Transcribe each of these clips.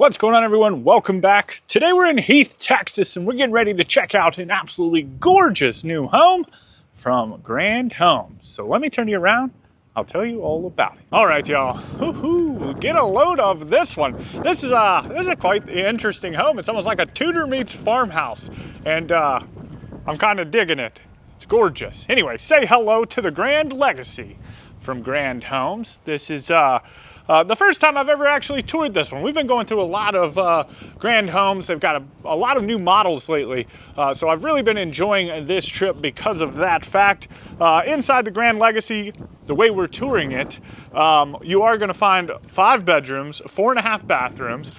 What's going on, everyone? Welcome back. Today we're in Heath, Texas, and we're getting ready to check out an absolutely gorgeous new home from Grand Homes. So let me turn you around. I'll tell you all about it. All right, y'all. Get a load of this one. This is a quite interesting home. It's almost like a Tudor meets farmhouse, and I'm kind of digging it. It's gorgeous. Anyway, say hello to the Grand Legacy from Grand Homes. This is the first time I've ever actually toured this one. We've been going through a lot of Grand Homes. They've got a lot of new models lately. So I've really been enjoying this trip because of that fact. Inside the Grand Legacy, the way we're touring it, you are going to find 5 bedrooms, 4.5 bathrooms.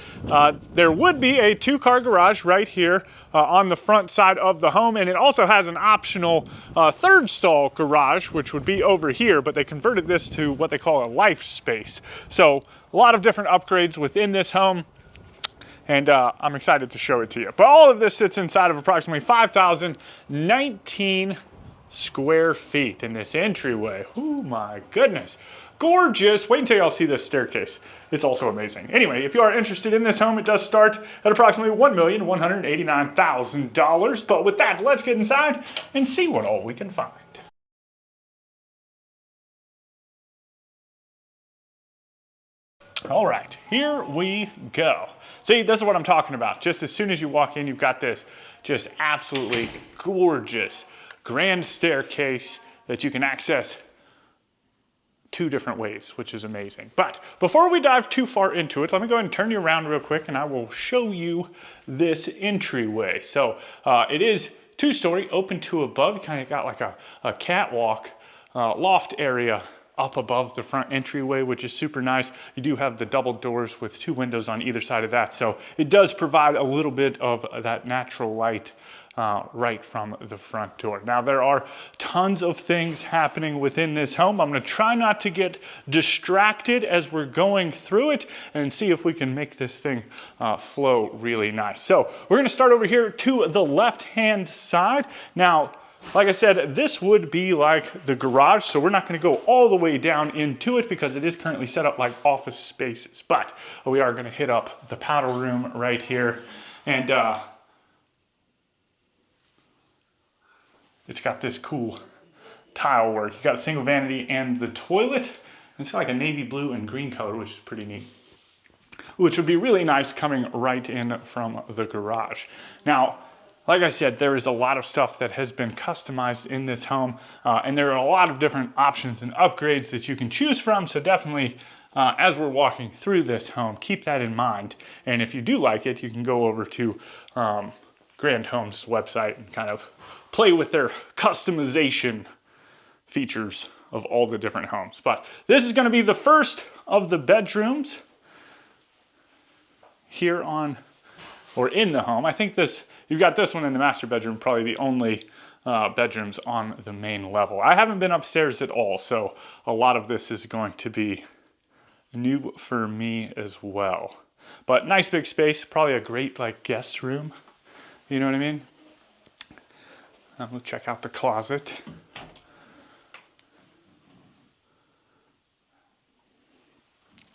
There would be a 2-car garage right here on the front side of the home, and it also has an optional 3rd stall garage, which would be over here, but they converted this to what they call a life space. So a lot of different upgrades within this home, and I'm excited to show it to you. But all of this sits inside of approximately 5,019 square feet in this entryway. Oh my goodness. Gorgeous. Wait until y'all see this staircase. It's also amazing. Anyway, if you are interested in this home, it does start at approximately $1,189,000. But with that, let's get inside and see what all we can find. All right, here we go. See, this is what I'm talking about. Just as soon as you walk in, you've got this just absolutely gorgeous grand staircase that you can access 2 different ways, which is amazing. But before we dive too far into it, let me go ahead and turn you around real quick and I will show you this entryway. So it is 2-story, open to above. You kind of got like a catwalk loft area up above the front entryway, which is super nice. You do have the double doors with 2 windows on either side of that. So it does provide a little bit of that natural light right from the front door. Now, there are tons of things happening within this home. I'm going to try not to get distracted as we're going through it and see if we can make this thing flow really nice. So we're going to start over here to the left-hand side. Now, like I said, this would be like the garage, so we're not going to go all the way down into it because it is currently set up like office spaces. But we are going to hit up the powder room right here, and it's got this cool tile work. You got a single vanity and the toilet. It's like a navy blue and green color, which is pretty neat. Which would be really nice coming right in from the garage. Now, like I said, there is a lot of stuff that has been customized in this home, and there are a lot of different options and upgrades that you can choose from. So definitely, as we're walking through this home, keep that in mind. And if you do like it, you can go over to Grand Homes' website and kind of play with their customization features of all the different homes. But this is going to be the first of the bedrooms here on, or in the home. I think you've got this one in the master bedroom, probably the only bedrooms on the main level. I haven't been upstairs at all, so a lot of this is going to be new for me as well. But nice big space, probably a great like guest room. You know what I mean? We'll check out the closet.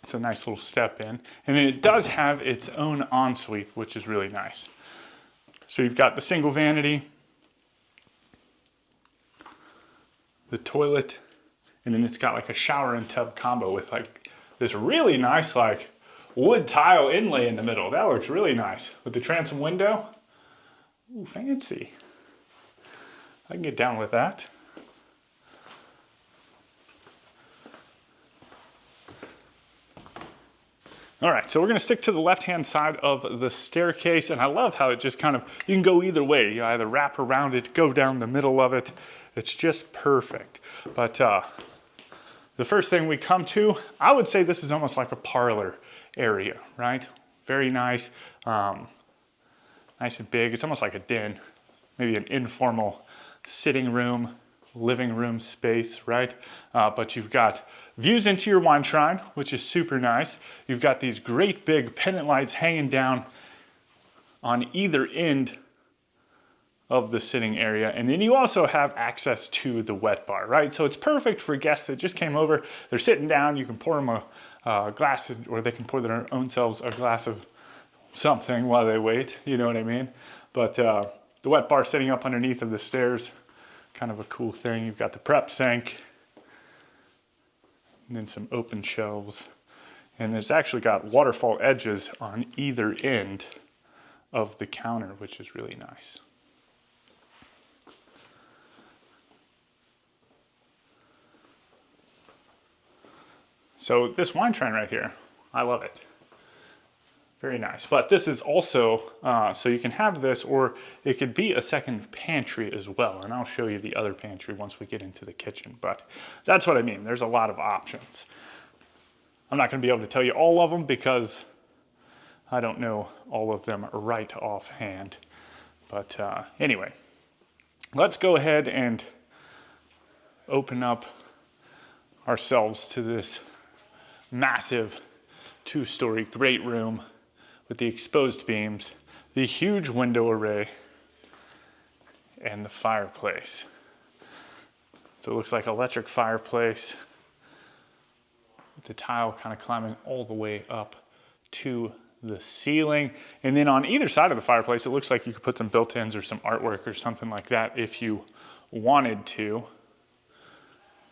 It's a nice little step in. And then it does have its own ensuite, which is really nice. So you've got the single vanity, the toilet, and then it's got like a shower and tub combo with like this really nice like wood tile inlay in the middle. That looks really nice. With the transom window. Ooh, fancy. I can get down with that. All right, so we're going to stick to the left-hand side of the staircase, and I love how it just kind of, you can go either way. You either wrap around it, go down the middle of it. It's just perfect. But the first thing we come to, I would say this is almost like a parlor area, right? Very nice, nice and big. It's almost like a den, maybe an informal sitting room, living room space, right? But you've got views into your wine shrine, which is super nice. You've got these great big pendant lights hanging down on either end of the sitting area. And then you also have access to the wet bar, right? So it's perfect for guests that just came over. They're sitting down. You can pour them a glass, or they can pour their own selves a glass of something while they wait, you know what I mean? But the wet bar sitting up underneath of the stairs, kind of a cool thing. You've got the prep sink, and then some open shelves. And it's actually got waterfall edges on either end of the counter, which is really nice. So this wine shrine right here, I love it. Very nice. But this is also, so you can have this, or it could be a second pantry as well. And I'll show you the other pantry once we get into the kitchen. But that's what I mean. There's a lot of options. I'm not going to be able to tell you all of them because I don't know all of them right offhand. But anyway, let's go ahead and open up ourselves to this massive 2-story great room with the exposed beams, the huge window array, and the fireplace. So it looks like electric fireplace with the tile kind of climbing all the way up to the ceiling. And then on either side of the fireplace, it looks like you could put some built-ins or some artwork or something like that if you wanted to.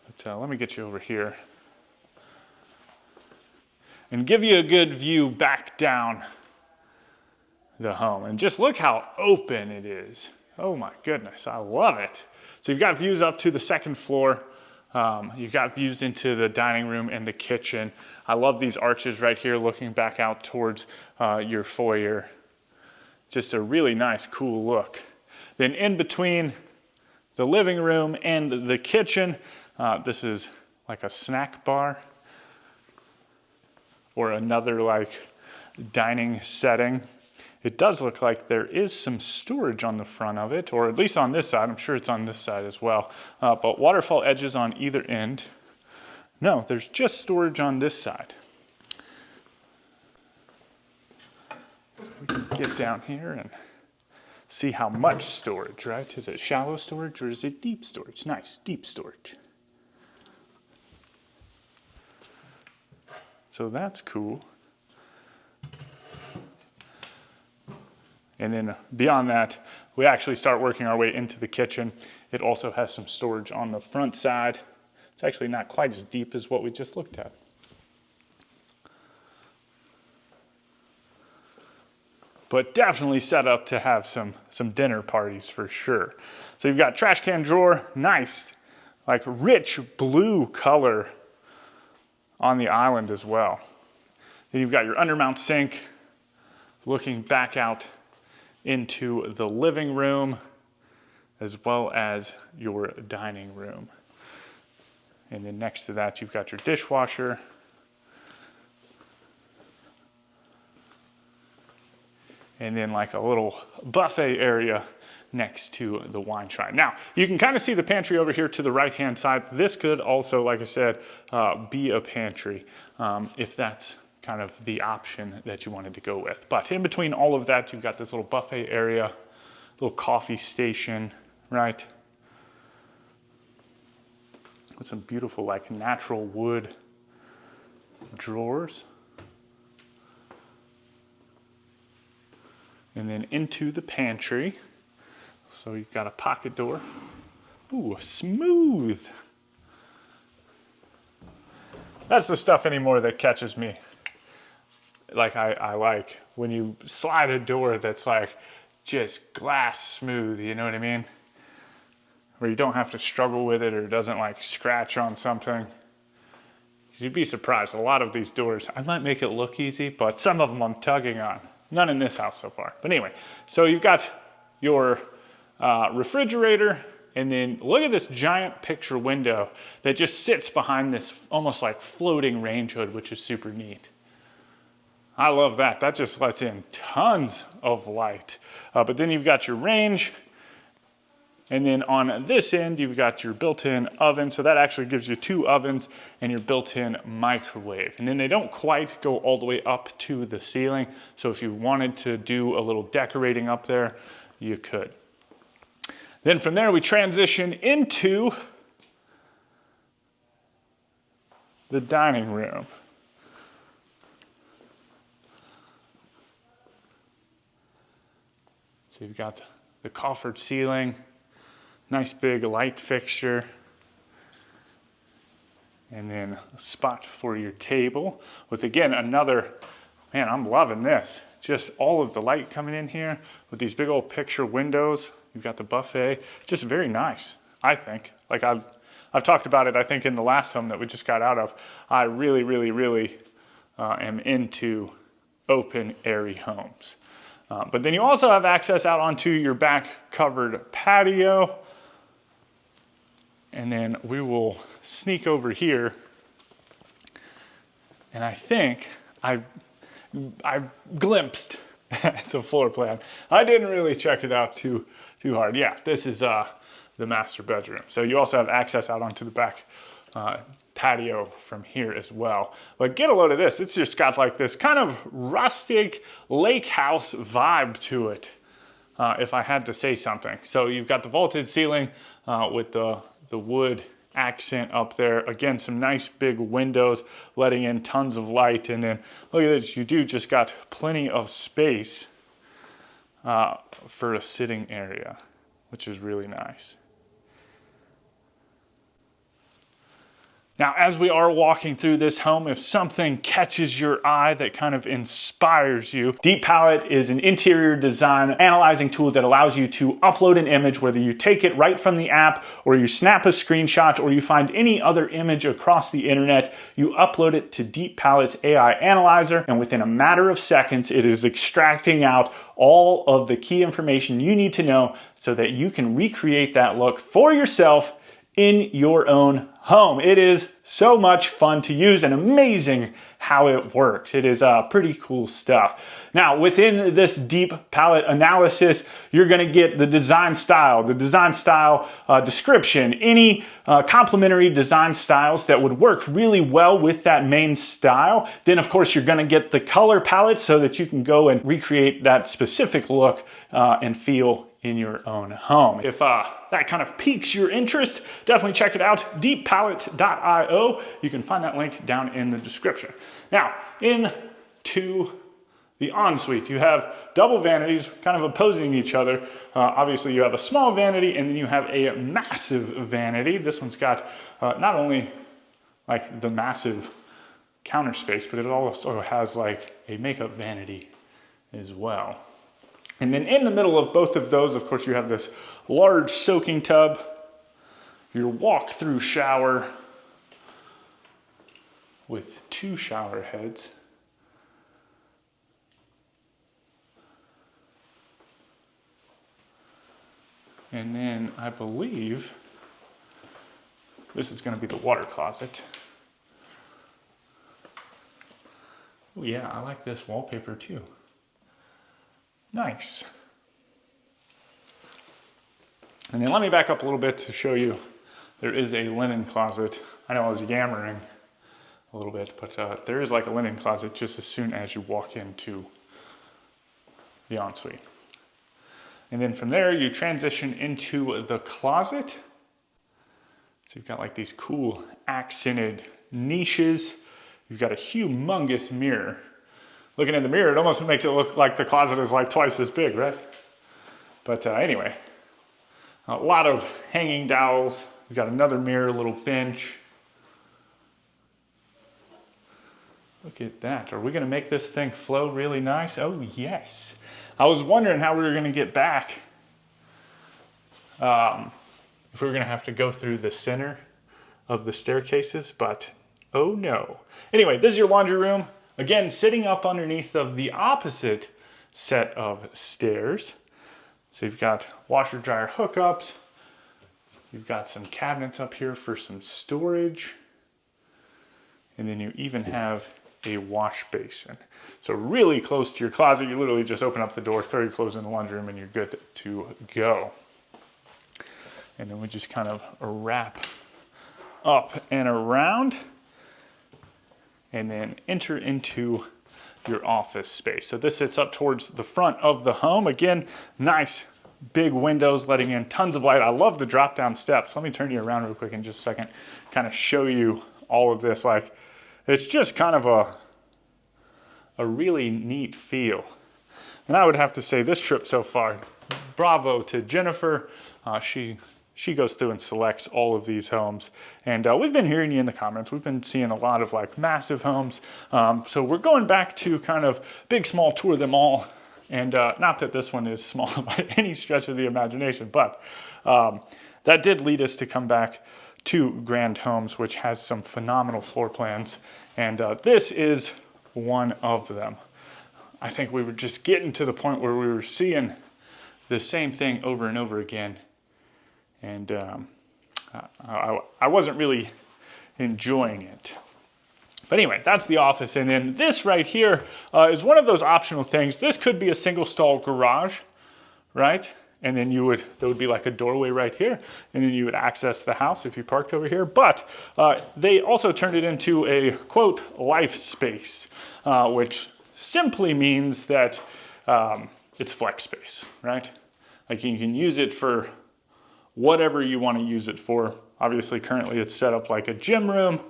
But let me get you over here and give you a good view back down the home. And just look how open it is. Oh my goodness, I love it. So you've got views up to the second floor. You've got views into the dining room and the kitchen. I love these arches right here looking back out towards your foyer. Just a really nice, cool look. Then in between the living room and the kitchen, this is like a snack bar or another like dining setting. It does look like there is some storage on the front of it, or at least on this side. I'm sure it's on this side as well. But waterfall edges on either end. No, there's just storage on this side. We can get down here and see how much storage, right? Is it shallow storage or is it deep storage? Nice, deep storage. So that's cool. And then beyond that, we actually start working our way into the kitchen. It also has some storage on the front side. It's actually not quite as deep as what we just looked at. But definitely set up to have some dinner parties for sure. So you've got trash can drawer, nice, like rich blue color on the island as well. Then you've got your undermount sink looking back out into the living room as well as your dining room. And then next to that, you've got your dishwasher. And then like a little buffet area next to the wine shrine. Now, you can kind of see the pantry over here to the right-hand side. This could also, like I said, be a pantry if that's kind of the option that you wanted to go with. But in between all of that, you've got this little buffet area, little coffee station, right? With some beautiful like natural wood drawers. And then into the pantry. So you've got a pocket door. Ooh, smooth. That's the stuff anymore that catches me. Like I like when you slide a door that's like just glass smooth, you know what I mean? Where you don't have to struggle with it or it doesn't like scratch on something. You'd be surprised, a lot of these doors, I might make it look easy, but some of them I'm tugging on. None in this house so far. But anyway, so you've got your refrigerator, and then look at this giant picture window that just sits behind this almost like floating range hood, which is super neat. I love that. That just lets in tons of light. But then you've got your range, and then on this end, you've got your built-in oven. So that actually gives you 2 ovens and your built-in microwave. And then they don't quite go all the way up to the ceiling. So if you wanted to do a little decorating up there, you could. Then from there, we transition into the dining room. So you've got the coffered ceiling, nice big light fixture, and then a spot for your table with, again, another, man, I'm loving this. Just all of the light coming in here with these big old picture windows. You've got the buffet, just very nice, I think. Like I've talked about it, I think, in the last home that we just got out of. I really, really, really am into open, airy homes. But then you also have access out onto your back covered patio. And then we will sneak over here. And I think I glimpsed at the floor plan. I didn't really check it out too hard. Yeah, this is the master bedroom. So you also have access out onto the back patio from here as well. But get a load of this. It's just got like this kind of rustic lake house vibe to it, if I had to say something. So you've got the vaulted ceiling with the wood accent up there. Again, some nice big windows letting in tons of light. And then look at this, you do just got plenty of space for a sitting area, which is really nice. Now, as we are walking through this home, if something catches your eye that kind of inspires you, Deep Palette is an interior design analyzing tool that allows you to upload an image, whether you take it right from the app, or you snap a screenshot, or you find any other image across the internet, you upload it to Deep Palette's AI analyzer, and within a matter of seconds, it is extracting out all of the key information you need to know so that you can recreate that look for yourself in your own home. It is so much fun to use and amazing how it works. It is pretty cool stuff. Now, within this Deep Palette analysis, you're gonna get the design style description, any complementary design styles that would work really well with that main style. Then, of course, you're gonna get the color palette so that you can go and recreate that specific look and feel in your own home. If that kind of piques your interest, definitely check it out, deeppalette.io. You can find that link down in the description. Now, into the ensuite, you have double vanities kind of opposing each other. Obviously, you have a small vanity and then you have a massive vanity. This one's got not only like the massive counter space, but it also has like a makeup vanity as well. And then in the middle of both of those, of course, you have this large soaking tub, your walk-through shower with 2 shower heads. And then I believe this is going to be the water closet. Oh yeah, I like this wallpaper too. Nice. And then let me back up a little bit to show you there is a linen closet. I know I was yammering a little bit, but there is like a linen closet just as soon as you walk into the ensuite. And then from there, you transition into the closet. So you've got like these cool accented niches. You've got a humongous mirror. Looking in the mirror, it almost makes it look like the closet is like twice as big, right? But anyway, a lot of hanging dowels. We've got another mirror, a little bench. Look at that. Are we gonna make this thing flow really nice? Oh, yes. I was wondering how we were gonna get back. If we were gonna have to go through the center of the staircases, but oh no. Anyway, this is your laundry room. Again, sitting up underneath of the opposite set of stairs. So you've got washer dryer hookups. You've got some cabinets up here for some storage. And then you even have a wash basin. So really close to your closet, you literally just open up the door, throw your clothes in the laundry room, and you're good to go. And then we just kind of wrap up and around, and then enter into your office space. So this sits up towards the front of the home. Again, nice big windows letting in tons of light. I love the drop down steps. Let me turn you around real quick in just a second, kind of show you all of this. Like, it's just kind of a really neat feel. And I would have to say this trip so far, bravo to Jennifer. She goes through and selects all of these homes. And we've been hearing you in the comments. We've been seeing a lot of like massive homes. So we're going back to kind of big, small tour them all. And not that this one is small by any stretch of the imagination, but that did lead us to come back to Grand Homes, which has some phenomenal floor plans. And this is one of them. I think we were just getting to the point where we were seeing the same thing over and over again. And I wasn't really enjoying it. But anyway, that's the office. And then this right here is one of those optional things. This could be a single stall garage, right? And then there would be like a doorway right here. And then you would access the house if you parked over here. But they also turned it into a, quote, life space, which simply means that it's flex space, right? Like you can use it for whatever you want to use it for. Obviously, currently it's set up like a gym room,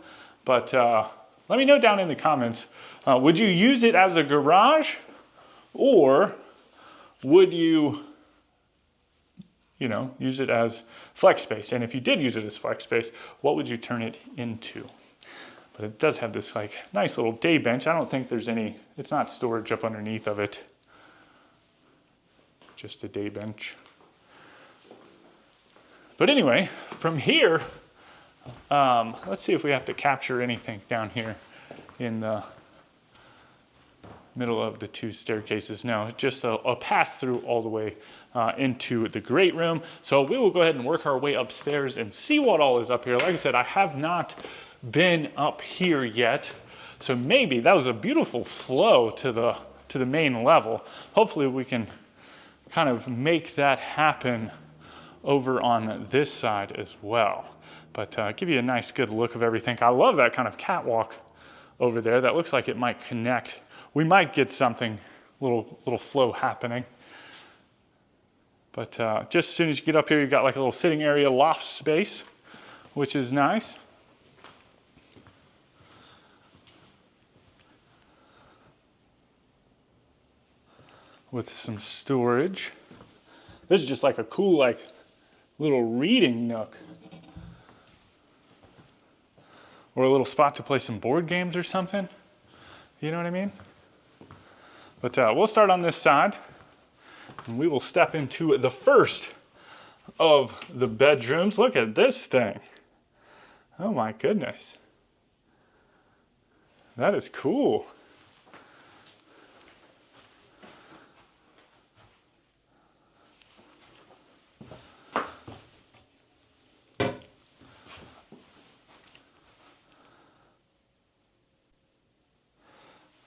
but let me know down in the comments, would you use it as a garage, or would you use it as flex space? And if you did use it as flex space, what would you turn it into? But it does have this like nice little day bench. I don't think there's it's not storage up underneath of it. Just a day bench. But anyway, from here, let's see if we have to capture anything down here in the middle of the two staircases. No, just a pass through all the way into the great room. So we will go ahead and work our way upstairs and see what all is up here. Like I said, I have not been up here yet. So maybe that was a beautiful flow to the main level. Hopefully we can kind of make that happen over on this side as well. But give you a nice good look of everything. I love that kind of catwalk over there. That looks like it might connect. We might get something, little flow happening. But just as soon as you get up here, you've got like a little sitting area, loft space, which is nice. With some storage. This is just like a cool, like, little reading nook. Or a little spot to play some board games or something. You know what I mean? But we'll start on this side. And we will step into the first of the bedrooms. Look at this thing. Oh my goodness. That is cool.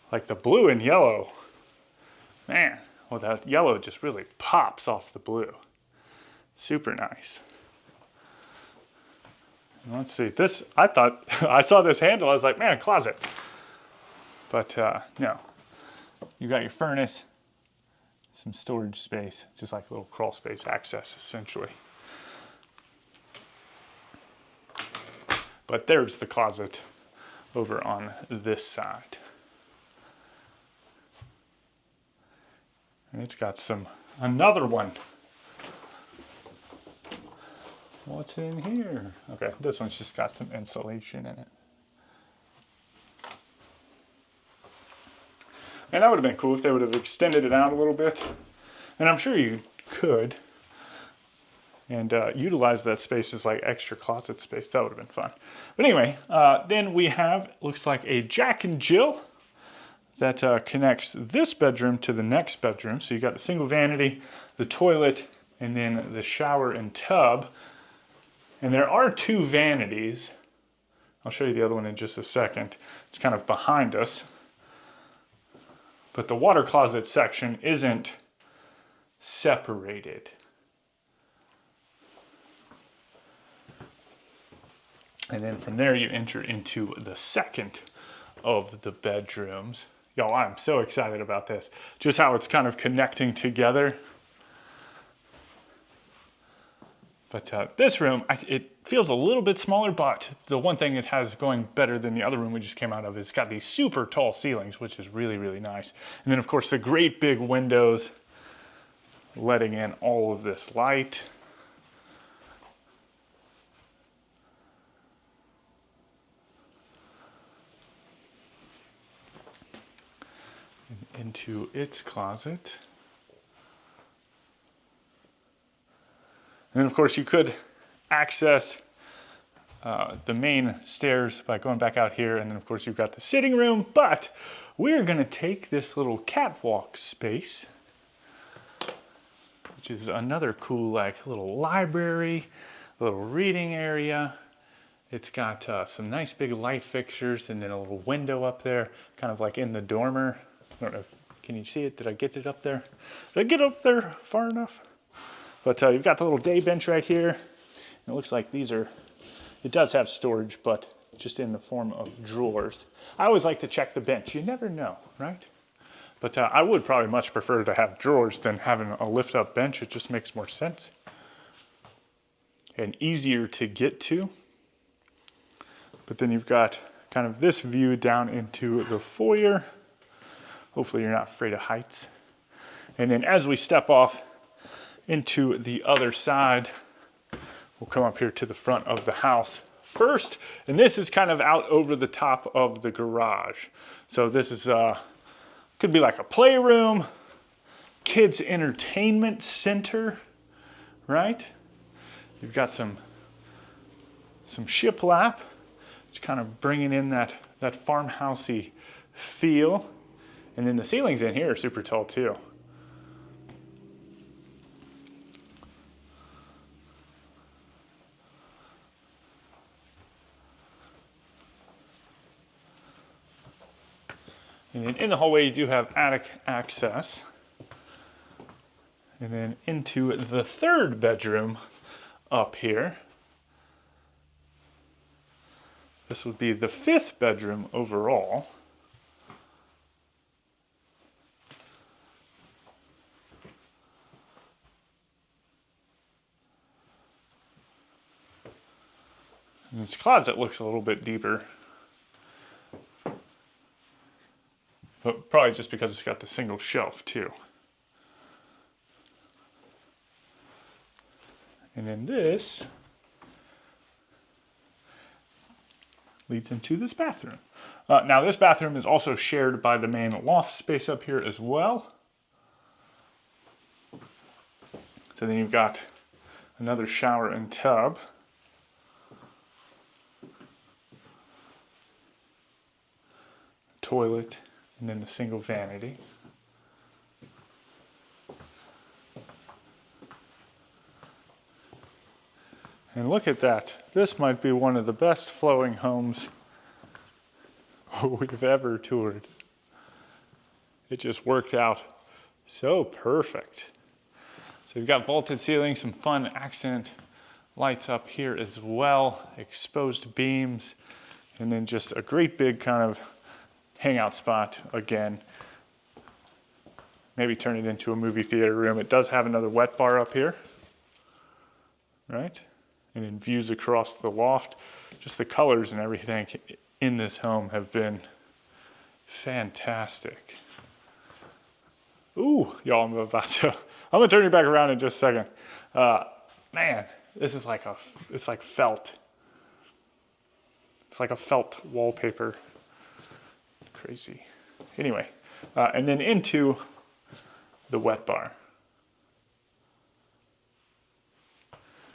Like the blue and yellow. Man, well that yellow just really pops off the blue. Super nice. And let's see, this, I thought, I saw this handle, I was like, man, a closet. But no, you got your furnace, some storage space, just like a little crawl space access essentially. But there's the closet over on this side. And it's got another one. What's in here? Okay, this one's just got some insulation in it. And that would have been cool if they would have extended it out a little bit. And I'm sure you could. And utilize that space as like extra closet space. That would have been fun. But anyway, then we have, looks like a Jack and Jill that connects this bedroom to the next bedroom. So you got the single vanity, the toilet, and then the shower and tub. And there are two vanities. I'll show you the other one in just a second. It's kind of behind us. But the water closet section isn't separated. And then from there you enter into the second of the bedrooms. Y'all, I'm so excited about this. Just how it's kind of connecting together. But this room, it feels a little bit smaller, but the one thing it has going better than the other room we just came out of is it's got these super tall ceilings, which is really, really nice. And then of course the great big windows. letting in all of this light. And into its closet. And then of course you could access the main stairs by going back out here, and then of course you've got the sitting room, but we're gonna take this little catwalk space, which is another cool like little library, little reading area. It's got some nice big light fixtures and then a little window up there, kind of like in the dormer. I don't know, can you see it? Did I get it up there? Did I get up there far enough? But you've got the little day bench right here. It looks like these are, it does have storage, but just in the form of drawers. I always like to check the bench. You never know, right? But I would probably much prefer to have drawers than having a lift-up bench. It just makes more sense. And easier to get to. But then you've got kind of this view down into the foyer. Hopefully you're not afraid of heights. And then as we step off into the other side, we'll come up here to the front of the house first. And this is kind of out over the top of the garage. So this is, could be like a playroom, kids entertainment center, right? You've got some shiplap, just kind of bringing in that farmhousey feel. And then the ceilings in here are super tall too. And then in the hallway, you do have attic access. And then into the third bedroom up here. This would be the fifth bedroom overall. And this closet looks a little bit deeper. But probably just because it's got the single shelf too. And then this leads into this bathroom. Now this bathroom is also shared by the main loft space up here as well. So then you've got another shower and tub. Toilet. And then the single vanity. And look at that. This might be one of the best flowing homes we've ever toured. It just worked out so perfect. So you've got vaulted ceilings, some fun accent lights up here as well, exposed beams, and then just a great big kind of hangout spot again. Maybe turn it into a movie theater room. It does have another wet bar up here, right? And then views across the loft. Just the colors and everything in this home have been fantastic. Ooh, y'all, I'm gonna turn you back around in just a second. Man, this is like it's like felt. It's like a felt wallpaper. Crazy. Anyway, and then into the wet bar.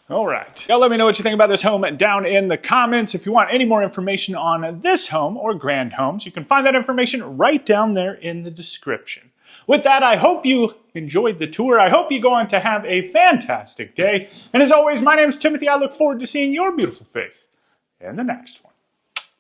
All right. Y'all let me know what you think about this home down in the comments. If you want any more information on this home or Grand Homes, you can find that information right down there in the description. With that, I hope you enjoyed the tour. I hope you go on to have a fantastic day. And as always, my name is Timothy. I look forward to seeing your beautiful face in the next one.